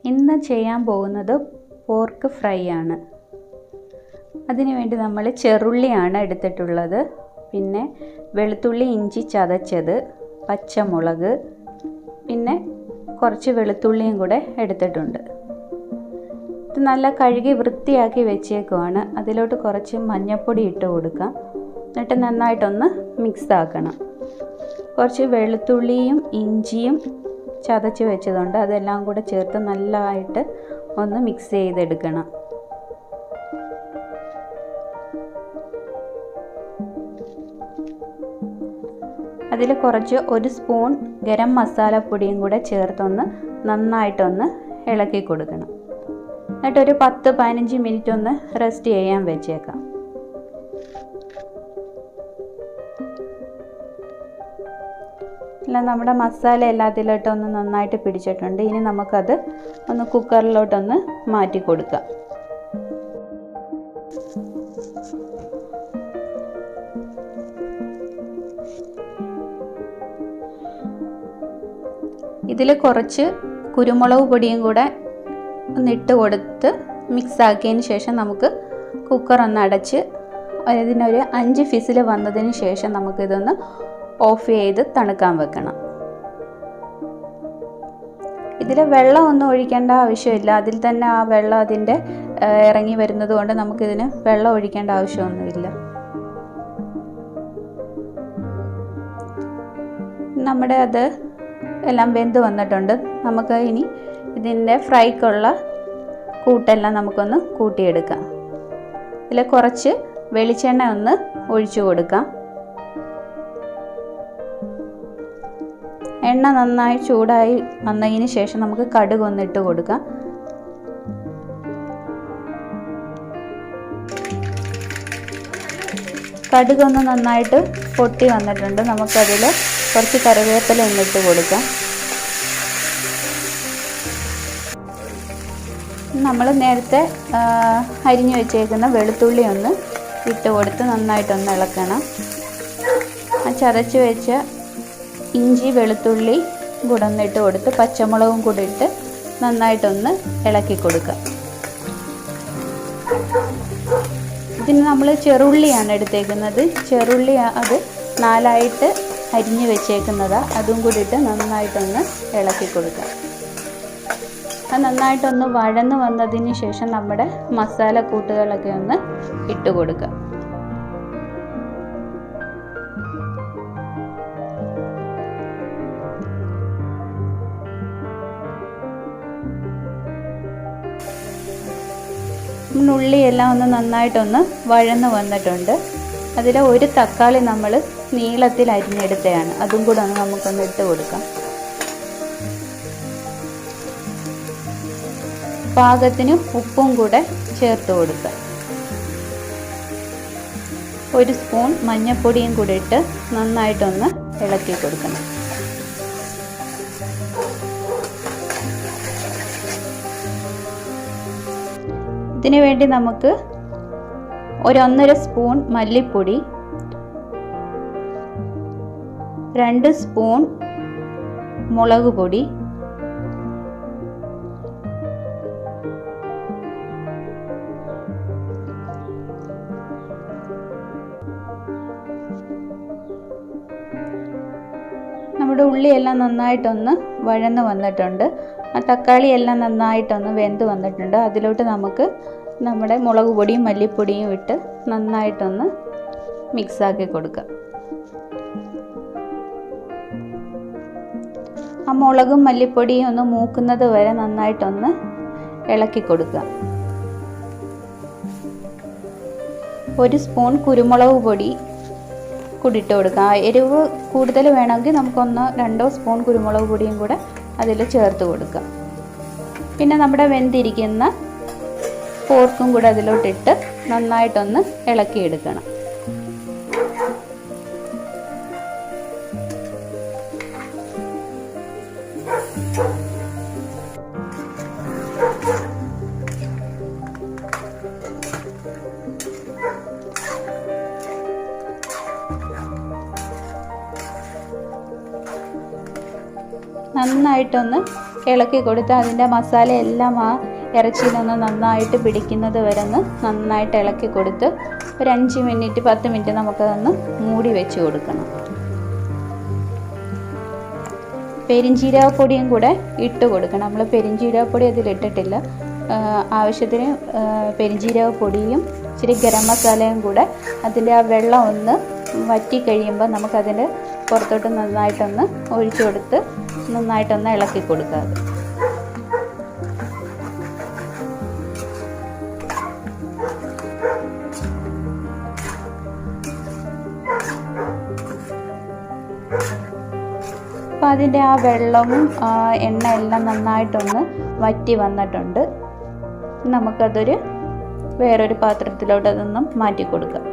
ഇന്ന് ചെയ്യാൻ പോകുന്നത് പോർക്ക് ഫ്രൈ ആണ്. അതിനുവേണ്ടി നമ്മൾ ചെറുള്ളിയാണ് എടുത്തിട്ടുള്ളത്. പിന്നെ വെളുത്തുള്ളി ഇഞ്ചി ചതച്ചത്, പച്ചമുളക്, പിന്നെ കുറച്ച് വെളുത്തുള്ളിയും കൂടെ എടുത്തിട്ടുണ്ട്. ഇത് നല്ല കഴുകി വൃത്തിയാക്കി വെച്ചേക്കുവാണ്. അതിലോട്ട് കുറച്ച് മഞ്ഞൾപ്പൊടി ഇട്ട് കൊടുക്കാം. എന്നിട്ട് നന്നായിട്ടൊന്ന് മിക്സ് ആക്കണം. കുറച്ച് വെളുത്തുള്ളിയും ഇഞ്ചിയും ചതച്ച് വെച്ചതുണ്ട്, അതെല്ലാം കൂടെ ചേർത്ത് നല്ലതായിട്ട് ഒന്ന് മിക്സ് ചെയ്തെടുക്കണം. അതിൽ കുറച്ച് 1 സ്പൂൺ ഗരം മസാലപ്പൊടിയും കൂടെ ചേർത്തൊന്ന് നന്നായിട്ടൊന്ന് ഇളക്കി കൊടുക്കണം. എന്നിട്ടൊരു 10-15 മിനിറ്റ് ഒന്ന് റെസ്റ്റ് ചെയ്യാൻ വെച്ചേക്കാം. എല്ലാം നമ്മുടെ മസാല എല്ലാത്തിലോട്ടൊന്ന് നന്നായിട്ട് പിടിച്ചിട്ടുണ്ട്. ഇനി നമുക്കത് ഒന്ന് കുക്കറിലോട്ടൊന്ന് മാറ്റി കൊടുക്കാം. ഇതിൽ കുറച്ച് കുരുമുളക് പൊടിയും കൂടെ ഒന്നിട്ട് കൊടുത്ത് മിക്സ് ആക്കിയതിന് ശേഷം നമുക്ക് കുക്കർ ഒന്ന് അടച്ച് ഇതിനൊരു 5 വിസിൽ വന്നതിന് ശേഷം നമുക്കിതൊന്ന് ഓഫ് ചെയ്ത് തണുക്കാൻ വെക്കണം. ഇതിൽ വെള്ളമൊന്നും ഒഴിക്കേണ്ട ആവശ്യമില്ല. അതിൽ തന്നെ ആ വെള്ളം അതിൻ്റെ ഇറങ്ങി വരുന്നത് കൊണ്ട് നമുക്കിതിന് വെള്ളം ഒഴിക്കേണ്ട ആവശ്യമൊന്നുമില്ല. നമ്മുടെ അത് എല്ലാം വെന്ത് വന്നിട്ടുണ്ട്. നമുക്ക് ഇനി ഇതിൻ്റെ ഫ്രൈക്കുള്ള കൂട്ടെല്ലാം നമുക്കൊന്ന് കൂട്ടിയെടുക്കാം. ഇതിൽ കുറച്ച് വെളിച്ചെണ്ണ ഒന്ന് ഒഴിച്ചു കൊടുക്കാം. എണ്ണ നന്നായി ചൂടായി വന്നതിന് ശേഷം നമുക്ക് കടുക് ഒന്നിട്ട് കൊടുക്കാം. കടുകൊന്ന് നന്നായിട്ട് പൊട്ടി വന്നിട്ടുണ്ട്. നമുക്കതിൽ കുറച്ച് കറിവേപ്പില ഒന്നിട്ട് കൊടുക്കാം. നമ്മൾ നേരത്തെ അരിഞ്ഞു വെച്ചേക്കുന്ന വെളുത്തുള്ളി ഒന്ന് ഇട്ട് കൊടുത്ത് നന്നായിട്ടൊന്ന് ഇളക്കണം. ആ ചതച്ച് വെച്ച ഇഞ്ചി വെളുത്തുള്ളി കൂടെ ഒന്നിട്ട് കൊടുത്ത് പച്ചമുളകും കൂടി ഇട്ട് നന്നായിട്ടൊന്ന് ഇളക്കി കൊടുക്കുക. ഇതിന് നമ്മൾ ചെറുള്ളിയാണ് എടുത്തേക്കുന്നത്. ചെറുള്ളി അത് 4ആയിട്ട് അരിഞ്ഞ് വെച്ചേക്കുന്നതാണ്. അതും കൂടി ഇട്ട് നന്നായിട്ടൊന്ന് ഇളക്കി കൊടുക്കുക. അത് നന്നായിട്ടൊന്ന് വഴന്ന് വന്നതിന് ശേഷം നമ്മുടെ മസാല കൂട്ടുകളൊക്കെ ഒന്ന് ഇട്ട് കൊടുക്കുക. ഉള്ളിയെല്ലാം ഒന്ന് നന്നായിട്ടൊന്ന് വഴന്ന് വന്നിട്ടുണ്ട്. അതിൽ ഒരു തക്കാളി നമ്മൾ നീളത്തിൽ അരിഞ്ഞെടുത്തതാണ്. അതും കൂടെ ഒന്ന് നമുക്കൊന്ന് ഇട്ട് കൊടുക്കാം. പാകത്തിന് ഉപ്പും കൂടെ ചേർത്ത് കൊടുക്കാം. 1 സ്പൂൺ മഞ്ഞൾപ്പൊടിയും കൂടെ ഇട്ട് നന്നായിട്ടൊന്ന് ഇളക്കി കൊടുക്കണം. ഇതിനു വേണ്ടി നമുക്ക് 1.5 സ്പൂൺ മല്ലിപ്പൊടി, 2 സ്പൂൺ മുളക് പൊടി, നമ്മുടെ ഉള്ളിയെല്ലാം നന്നായിട്ടൊന്ന് വഴന്ന് വന്നിട്ടുണ്ട്. ആ തക്കാളിയെല്ലാം നന്നായിട്ടൊന്ന് വെന്ത് വന്നിട്ടുണ്ട്. അതിലോട്ട് നമുക്ക് നമ്മുടെ മുളക് പൊടിയും മല്ലിപ്പൊടിയും ഇട്ട് നന്നായിട്ടൊന്ന് മിക്സാക്കി കൊടുക്കാം. ആ മുളകും മല്ലിപ്പൊടിയും ഒന്ന് മൂക്കുന്നത് വരെ നന്നായിട്ടൊന്ന് ഇളക്കി കൊടുക്കുക. 1 സ്പൂൺ കുരുമുളക് പൊടി കൂടി ഇട്ട് കൊടുക്കുക. എരിവ് കൂടുതൽ വേണമെങ്കിൽ നമുക്ക് 1-2 സ്പൂൺ കുരുമുളക് പൊടിയും കൂടെ അതിൽ ചേർത്ത് കൊടുക്കുക. പിന്നെ നമ്മുടെ വെന്തിരിക്കുന്ന പോർക്കും കൂടെ അതിലോട്ടിട്ട് നന്നായിട്ടൊന്ന് ഇളക്കിയെടുക്കണം. നന്നായിട്ടൊന്ന് ഇളക്കി കൊടുത്ത് അതിൻ്റെ മസാല എല്ലാം ആ ഇറച്ചിയിലൊന്ന് നന്നായിട്ട് പിടിക്കുന്നത് വരെ ഒന്ന് നന്നായിട്ട് ഇളക്കി കൊടുത്ത് ഒരു 5 മിനിറ്റ് 10 മിനിറ്റ് നമുക്കതൊന്ന് മൂടി വെച്ച് കൊടുക്കണം. പെരിഞ്ജീരകപ്പൊടിയും കൂടെ ഇട്ട് കൊടുക്കണം. നമ്മൾ പെരിഞ്ജീരകപ്പൊടി അതിലിട്ടിട്ടില്ല. ആവശ്യത്തിന് പെരിഞ്ജീരകപ്പൊടിയും ഇച്ചിരി ഗരം മസാലയും കൂടെ അതിൻ്റെ ആ വെള്ളം ഒന്ന് വറ്റി കഴിയുമ്പോൾ നമുക്കതിൻ്റെ പുറത്തോട്ട് നന്നായിട്ടൊന്ന് ഒഴിച്ചു കൊടുത്ത് നന്നായിട്ടൊന്ന് ഇളക്കി കൊടുക്കുക. അപ്പോൾ അതിൻ്റെ ആ വെള്ളവും എണ്ണ എല്ലാം നന്നായിട്ടൊന്ന് വറ്റി വന്നിട്ടുണ്ട്. നമുക്കതൊരു വേറൊരു പാത്രത്തിലോട്ട് അതൊന്നും മാറ്റി കൊടുക്കാം.